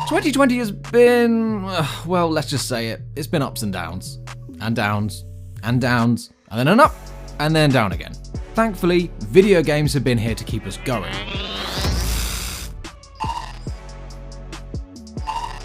2020 has been, well, let's just say it. It's been ups and downs, and downs, and downs, and then an up, and then down again. Thankfully, video games have been here to keep us going.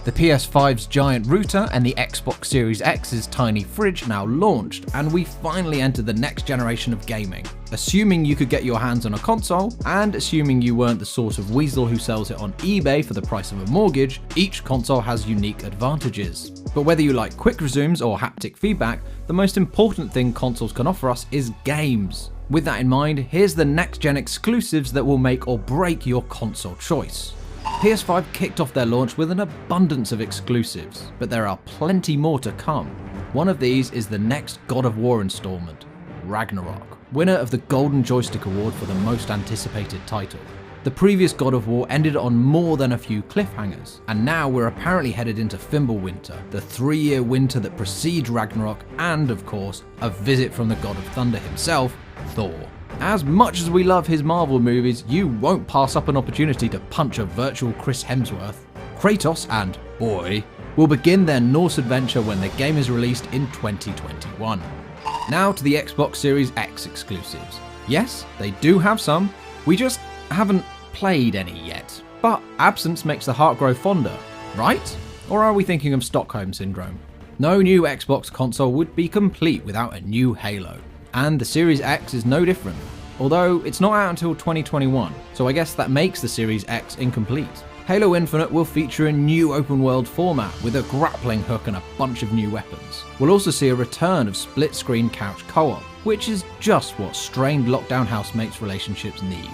The PS5's giant router and the Xbox Series X's tiny fridge now launched, and we finally entered the next generation of gaming. Assuming you could get your hands on a console, and assuming you weren't the sort of weasel who sells it on eBay for the price of a mortgage, each console has unique advantages. But whether you like quick resumes or haptic feedback, the most important thing consoles can offer us is games. With that in mind, here's the next-gen exclusives that will make or break your console choice. PS5 kicked off their launch with an abundance of exclusives, but there are plenty more to come. One of these is the next God of War installment, Ragnarok, winner of the Golden Joystick Award for the most anticipated title. The previous God of War ended on more than a few cliffhangers, and now we're apparently headed into Fimbulwinter, the 3-year winter that precedes Ragnarok, and of course, a visit from the God of Thunder himself, Thor. As much as we love his Marvel movies, you won't pass up an opportunity to punch a virtual Chris Hemsworth. Kratos and Boy will begin their Norse adventure when the game is released in 2021. Now to the Xbox Series X exclusives. Yes, they do have some, we just haven't played any yet. But absence makes the heart grow fonder, right? Or are we thinking of Stockholm Syndrome? No new Xbox console would be complete without a new Halo. And the Series X is no different, although it's not out until 2021, so I guess that makes the Series X incomplete. Halo Infinite will feature a new open world format with a grappling hook and a bunch of new weapons. We'll also see a return of split-screen couch co-op, which is just what strained lockdown housemates relationships need.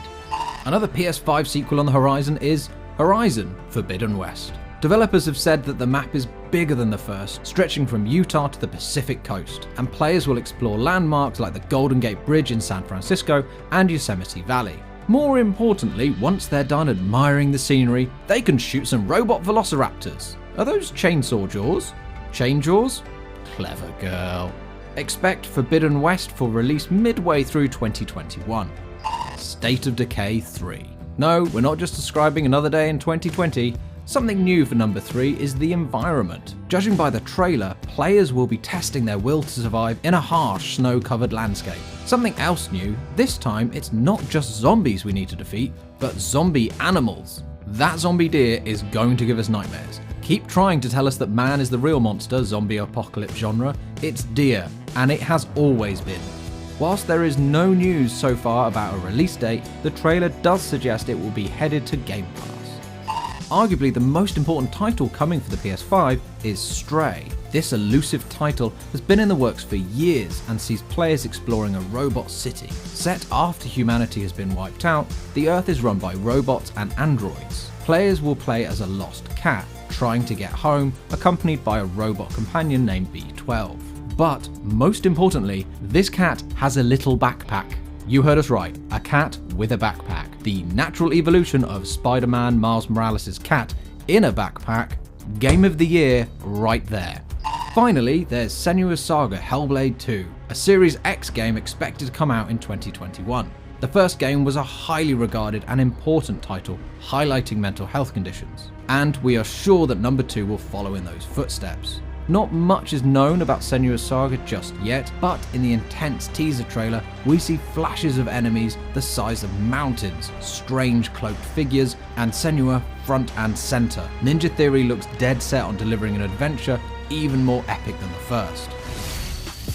Another PS5 sequel on the horizon is Horizon Forbidden West. Developers have said that the map is bigger than the first, stretching from Utah to the Pacific coast, and players will explore landmarks like the Golden Gate Bridge in San Francisco and Yosemite Valley. More importantly, once they're done admiring the scenery, they can shoot some robot velociraptors. Are those chainsaw jaws? Chain jaws? Clever girl. Expect Forbidden West for release midway through 2021. State of Decay 3. No, we're not just describing another day in 2020. Something new for number 3 is the environment. Judging by the trailer, players will be testing their will to survive in a harsh, snow-covered landscape. Something else new, this time it's not just zombies we need to defeat, but zombie animals. That zombie deer is going to give us nightmares. Keep trying to tell us that man is the real monster, zombie apocalypse genre. It's deer, and it has always been. Whilst there is no news so far about a release date, the trailer does suggest it will be headed to Game Pass. Arguably the most important title coming for the PS5 is Stray. This elusive title has been in the works for years and sees players exploring a robot city. Set after humanity has been wiped out, the Earth is run by robots and androids. Players will play as a lost cat, trying to get home, accompanied by a robot companion named B12. But most importantly, this cat has a little backpack. You heard us right, a cat with a backpack. The natural evolution of Spider-Man Miles Morales' cat in a backpack. Game of the year right there. Finally, there's Senua's Saga Hellblade 2, a Series X game expected to come out in 2021. The first game was a highly regarded and important title, highlighting mental health conditions. And we are sure that number 2 will follow in those footsteps. Not much is known about Senua's Saga just yet, but in the intense teaser trailer, we see flashes of enemies the size of mountains, strange cloaked figures, and Senua front and center. Ninja Theory looks dead set on delivering an adventure even more epic than the first.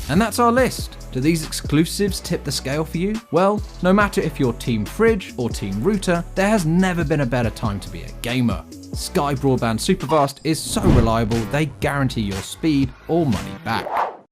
And that's our list. Do these exclusives tip the scale for you? Well, no matter if you're Team Fridge or Team Router, there has never been a better time to be a gamer. Sky Broadband Superfast is so reliable they guarantee your speed or money back.